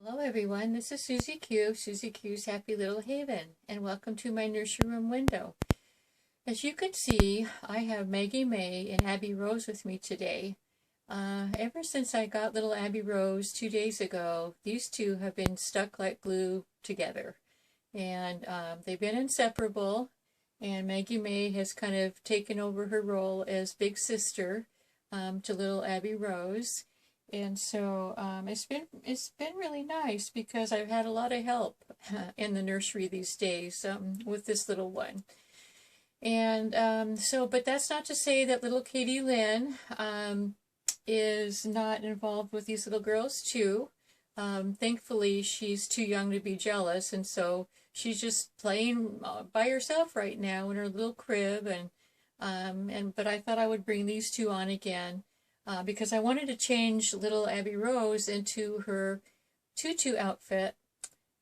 Hello everyone, this is Susie Q, Susie Q's Happy Little Haven, and welcome to my nursery room window. As you can see, I have Maggie May and Abbie Rose with me today. Ever since I got little Abbie Rose 2 days ago, these two have been stuck like glue together. And they've been inseparable, and Maggie May has kind of taken over her role as big sister to little Abbie Rose. And so it's been really nice because I've had a lot of help in the nursery these days with this little one. And but that's not to say that little Katie Lynn is not involved with these little girls too. Thankfully, she's too young to be jealous, and so she's just playing by herself right now in her little crib. But I thought I would bring these two on again. Because I wanted to change little Abbie Rose into her tutu outfit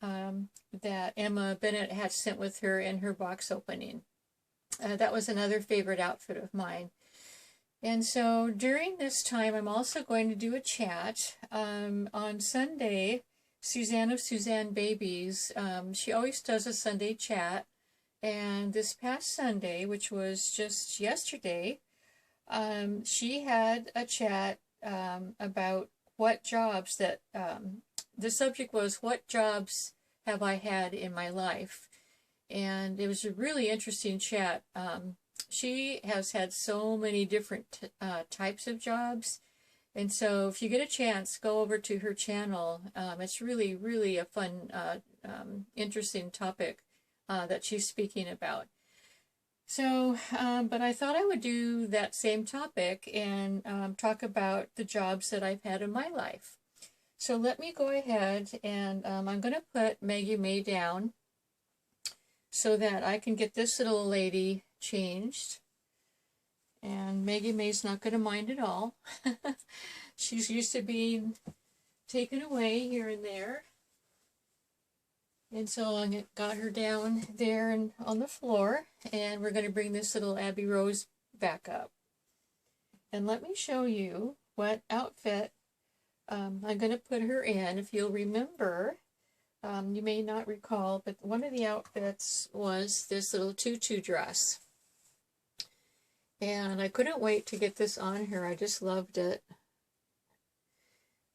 that Ema Bennett had sent with her in her box opening. That was another favorite outfit of mine. And so during this time, I'm also going to do a chat. On Sunday, Suzanne of Suzanne'sBabies, she always does a Sunday chat. And this past Sunday, which was just yesterday, she had a chat about what jobs that, the subject was, what jobs have I had in my life? And it was a really interesting chat. She has had so many different types of jobs. And so if you get a chance, go over to her channel. It's really, really a fun, interesting topic that she's speaking about. So, but I thought I would do that same topic and talk about the jobs that I've had in my life. So let me go ahead and I'm going to put Maggie May down so that I can get this little lady changed. And Maggie May's not going to mind at all. She's used to being taken away here and there. And so I got her down there and on the floor, and we're going to bring this little Abbie Rose back up. And let me show you what outfit I'm going to put her in. If you'll remember, you may not recall, but one of the outfits was this little tutu dress. And I couldn't wait to get this on her. I just loved it.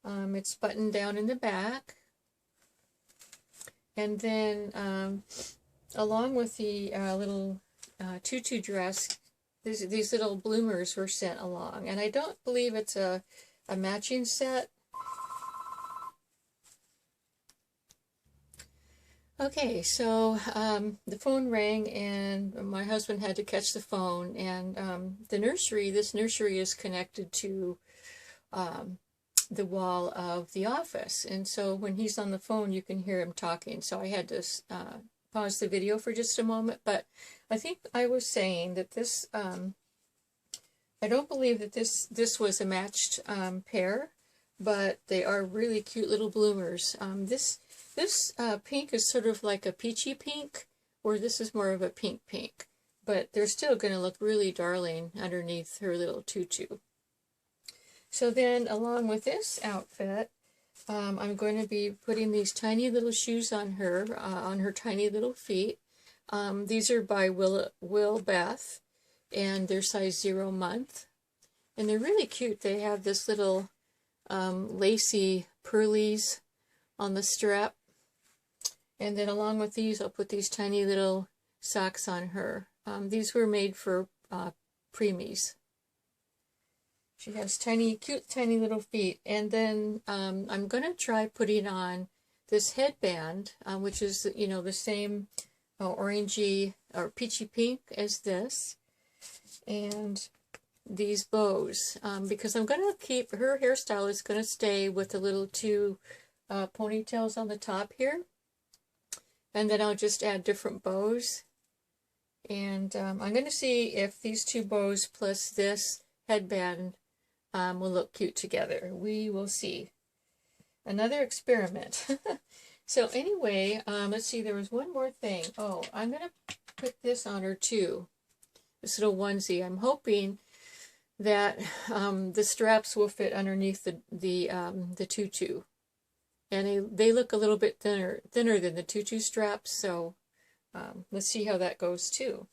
It's buttoned down in the back. And then, along with the little tutu dress, these little bloomers were sent along. And I don't believe it's a matching set. Okay, so the phone rang, and my husband had to catch the phone. And this nursery is connected to the wall of the office, and so when he's on the phone you can hear him talking, so I had to pause the video for just a moment. But I think I was saying that this I don't believe that this was a matched pair, but they are really cute little bloomers. This pink is sort of like a peachy pink, or this is more of a pink, but they're still going to look really darling underneath her little tutu. So then, along with this outfit, I'm going to be putting these tiny little shoes on her tiny little feet. These are by Will Beth, and they're size 0 month. And they're really cute. They have this little lacy pearlies on the strap. And then along with these, I'll put these tiny little socks on her. These were made for preemies. She has cute, tiny little feet. And then I'm going to try putting on this headband, which is, the same orangey or peachy pink as this. And these bows, because I'm going to keep, her hairstyle is going to stay with the little two ponytails on the top here. And then I'll just add different bows. And I'm going to see if these two bows plus this headband will look cute together. We will see. Another experiment. So anyway, let's see, there was one more thing. Oh, I'm going to put this on her too. This little onesie. I'm hoping that the straps will fit underneath the tutu. and they look a little bit thinner than the tutu straps, so let's see how that goes too.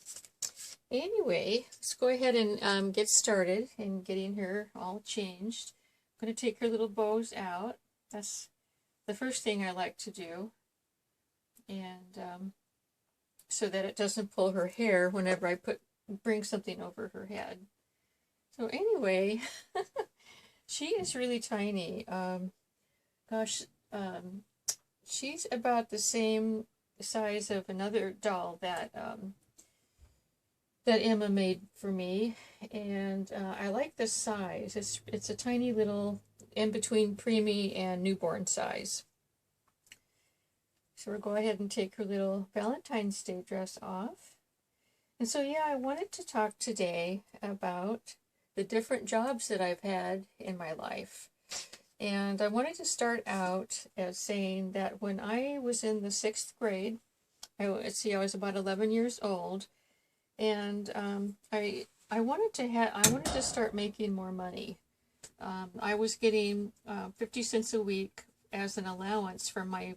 Anyway, let's go ahead and get started in getting her all changed. I'm going to take her little bows out. That's the first thing I like to do, and so that it doesn't pull her hair whenever I bring something over her head. So anyway, she is really tiny. Gosh, she's about the same size of another doll that that Emma made for me, and I like this size. It's a tiny little in between preemie and newborn size. So we'll go ahead and take her little Valentine's Day dress off. And so yeah, I wanted to talk today about the different jobs that I've had in my life. And I wanted to start out as saying that when I was in the 6th grade, I was about 11 years old, and I wanted to start making more money. I was getting 50 cents a week as an allowance from my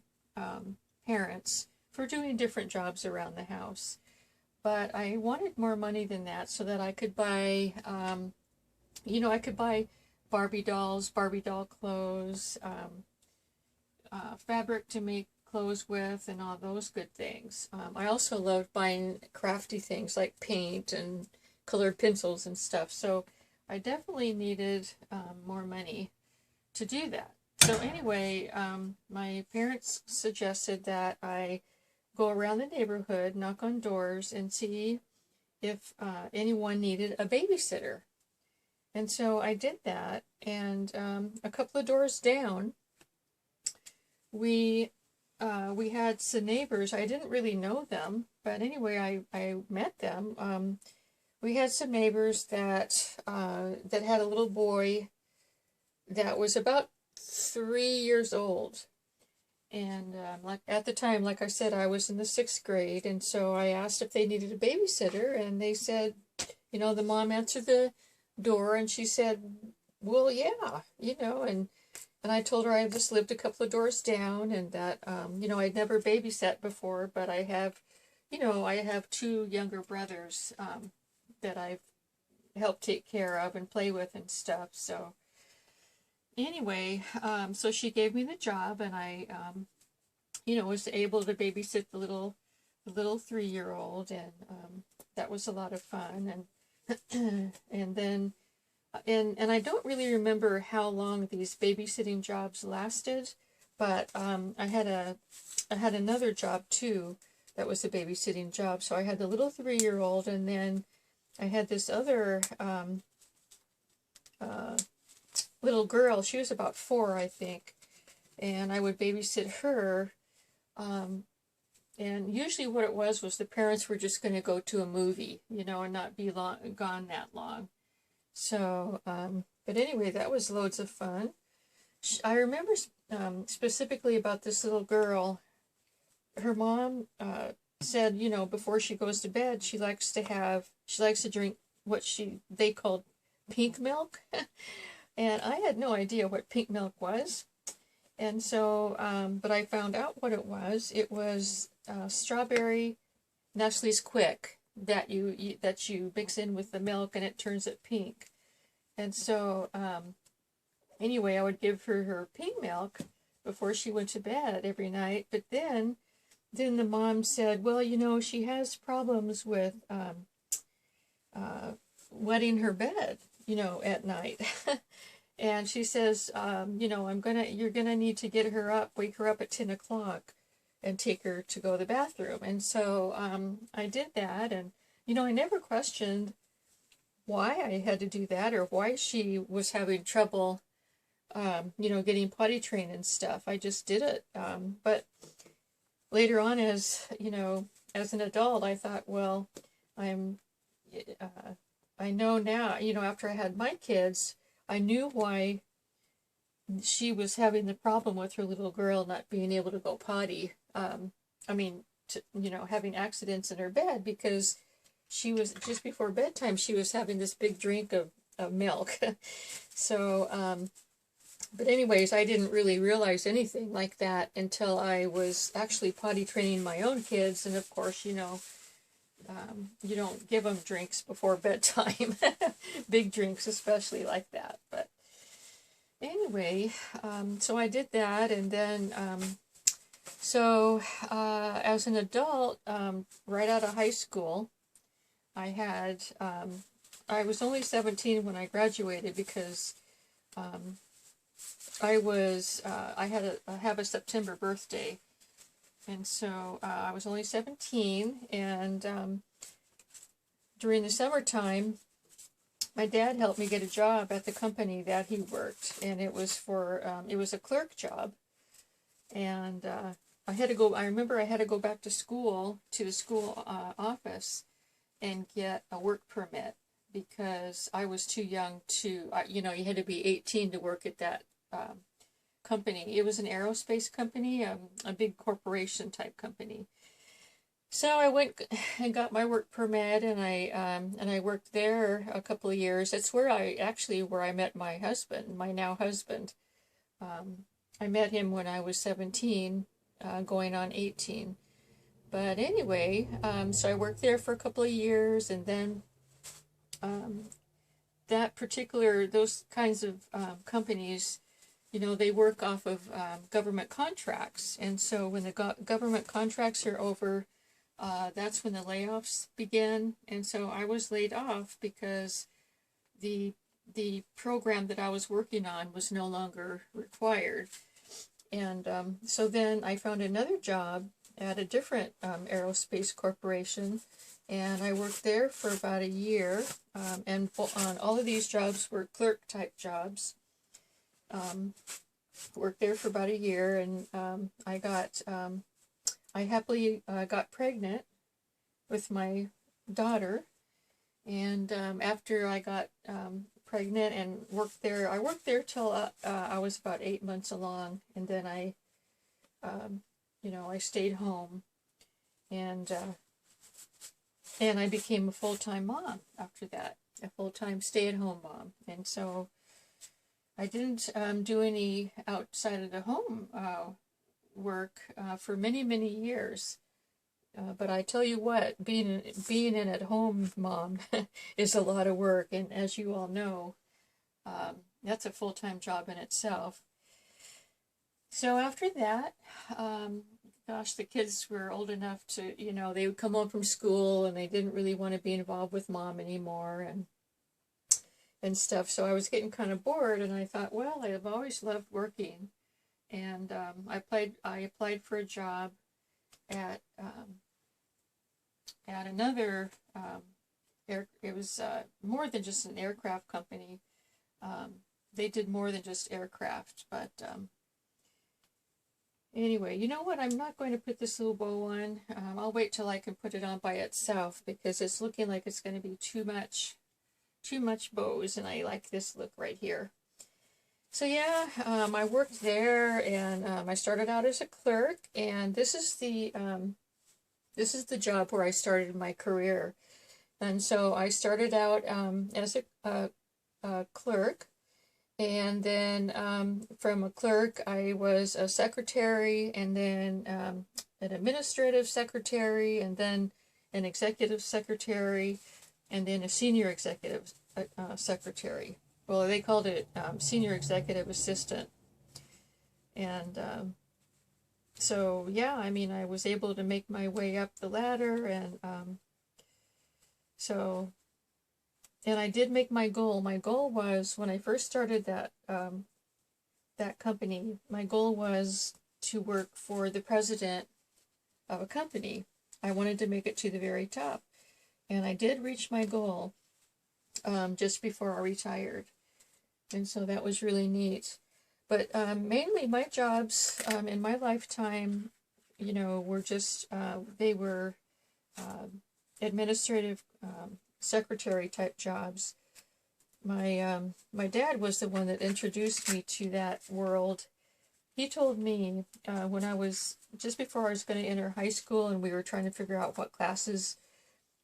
parents for doing different jobs around the house. But I wanted more money than that so that I could buy, I could buy Barbie dolls, Barbie doll clothes, fabric to make clothes with, and all those good things. I also loved buying crafty things like paint and colored pencils and stuff. So I definitely needed more money to do that. So anyway, my parents suggested that I go around the neighborhood, knock on doors, and see if anyone needed a babysitter. And so I did that, and a couple of doors down, we had some neighbors. I didn't really know them, but anyway, I met them. We had some neighbors that had a little boy that was about 3 years old, and like at the time, like I said, I was in the 6th grade, and so I asked if they needed a babysitter, and they said, the mom answered the door, and she said, well, yeah, and I told her I just lived a couple of doors down, and that I'd never babysat before, but I have 2 younger brothers that I've helped take care of and play with and stuff. So anyway, so she gave me the job, and I was able to babysit the little 3-year-old, and that was a lot of fun. And and then and I don't really remember how long these babysitting jobs lasted, but I had another job too that was a babysitting job. So I had the little 3-year-old, and then I had this other little girl. She was about 4, I think, and I would babysit her. And usually what it was the parents were just going to go to a movie, and not be gone that long. So, but anyway, that was loads of fun. I remember specifically about this little girl. Her mom said, before she goes to bed, she likes to drink what they called pink milk. And I had no idea what pink milk was. And so, but I found out what it was. It was strawberry Nestle's Quick that you mix in with the milk, and it turns it pink. And so anyway, I would give her pink milk before she went to bed every night. But then the mom said, well, she has problems with wetting her bed, at night. And she says, you're gonna need to wake her up at 10 o'clock and take her to go to the bathroom. And so I did that, and I never questioned why I had to do that, or why she was having trouble getting potty trained and stuff. I just did it. But later on, as an adult, I thought, well, I know now, after I had my kids, I knew why she was having the problem with her little girl not being able to go potty. Having accidents in her bed, because she was, just before bedtime, she was having this big drink of milk. So But anyways, I didn't really realize anything like that until I was actually potty training my own kids. And of course, you know, you don't give them drinks before bedtime, big drinks especially like that. But anyway, so I did that, and then as an adult, right out of high school, I was only 17 when I graduated because I have a September birthday, and so I was only 17, and during the summertime, my dad helped me get a job at the company that he worked, and it was a clerk job, and I remember I had to go back to the school office, and get a work permit because I was too young to, you know, you had to be 18 to work at that company. It was an aerospace company, a big corporation type company. So I went and got my work permit, and I worked there a couple of years. That's where I met my husband, my now husband. I met him when I was 17, going on 18. But anyway, so I worked there for a couple of years, and then those kinds of companies, you know, they work off of government contracts. And so when the government contracts are over, that's when the layoffs begin. And so I was laid off because the program that I was working on was no longer required. And so then I found another job at a different aerospace corporation, and I worked there for about a year, and on all of these jobs were clerk type jobs. Worked there for about a year, and I happily got pregnant with my daughter, and after I got pregnant and I worked there till I was about 8 months along, and then I stayed home, and I became a full-time mom after that, a full-time stay-at-home mom. And so I didn't do any outside of the home work for many, many years. But I tell you what, being an at-home mom is a lot of work, and as you all know, that's a full-time job in itself. So after that, gosh, the kids were old enough to, you know, they would come home from school and they didn't really want to be involved with mom anymore and stuff. So I was getting kind of bored, and I thought, well, I've always loved working, and I applied for a job at another it was more than just an aircraft company. They did more than just aircraft, but anyway, you know what? I'm not going to put this little bow on. I'll wait till I can put it on by itself, because it's looking like it's going to be too much bows, and I like this look right here. So yeah, I worked there, and I started out as a clerk, and this is the job where I started my career. And so I started out as a clerk, and then from a clerk I was a secretary, and then an administrative secretary, and then an executive secretary, and then a senior executive secretary. Well, they called it senior executive assistant. And so yeah, I mean, I was able to make my way up the ladder, and and I did make my goal. My goal was, when I first started that company, my goal was to work for the president of a company. I wanted to make it to the very top, and I did reach my goal just before I retired, and so that was really neat. But mainly my jobs in my lifetime, you know, were just they were administrative secretary type jobs. My dad was the one that introduced me to that world. He told me when I was, just before I was going to enter high school, and we were trying to figure out what classes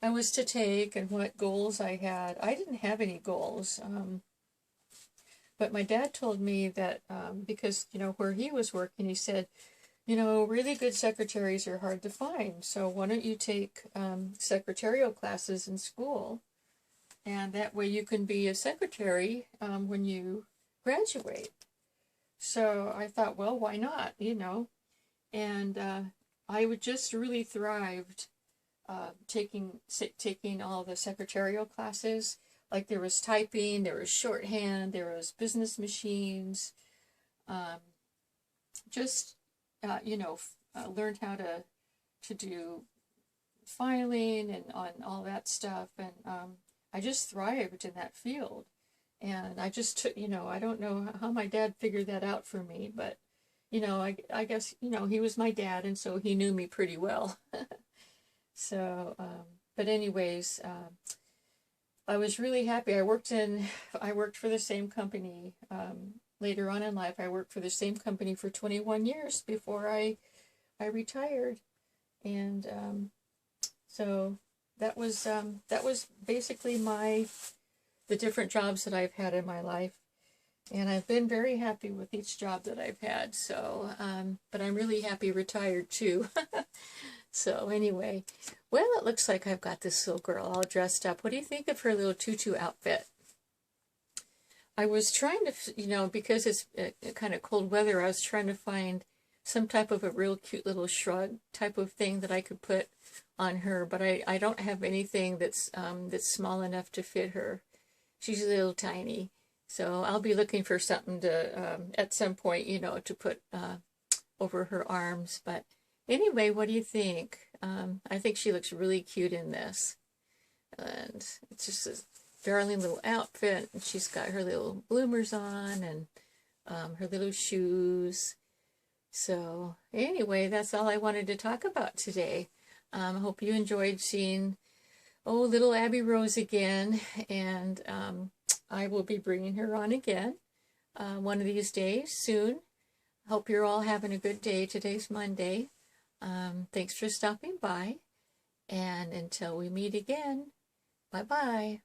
I was to take and what goals I had. I didn't have any goals. But my dad told me that because, where he was working, he said, really good secretaries are hard to find. So why don't you take secretarial classes in school? And that way you can be a secretary when you graduate. So I thought, well, why not, And I would just really thrived taking all the secretarial classes. Like there was typing, there was shorthand, there was business machines. Just learned how to do filing and on all that stuff, and I just thrived in that field. And I just took, I don't know how my dad figured that out for me, but I guess he was my dad, and so he knew me pretty well. So, but anyways, I was really happy. I worked for the same company. Later on in life, I worked for the same company for 21 years before I retired, and so that was basically the different jobs that I've had in my life, and I've been very happy with each job that I've had. So, but I'm really happy retired too. So anyway, well, it looks like I've got this little girl all dressed up. What do you think of her little tutu outfit? I was trying to, because it's kind of cold weather, I was trying to find some type of a real cute little shrug type of thing that I could put on her, but I don't have anything that's small enough to fit her. She's a little tiny, so I'll be looking for something to at some point, to put over her arms. But anyway, what do you think? I think she looks really cute in this, and it's just a darling little outfit, and she's got her little bloomers on and her little shoes. So anyway, that's all I wanted to talk about today. I hope you enjoyed seeing little Abbie Rose again, and I will be bringing her on again one of these days soon. Hope you're all having a good day. Today's Monday. Thanks for stopping by, and until we meet again, bye-bye.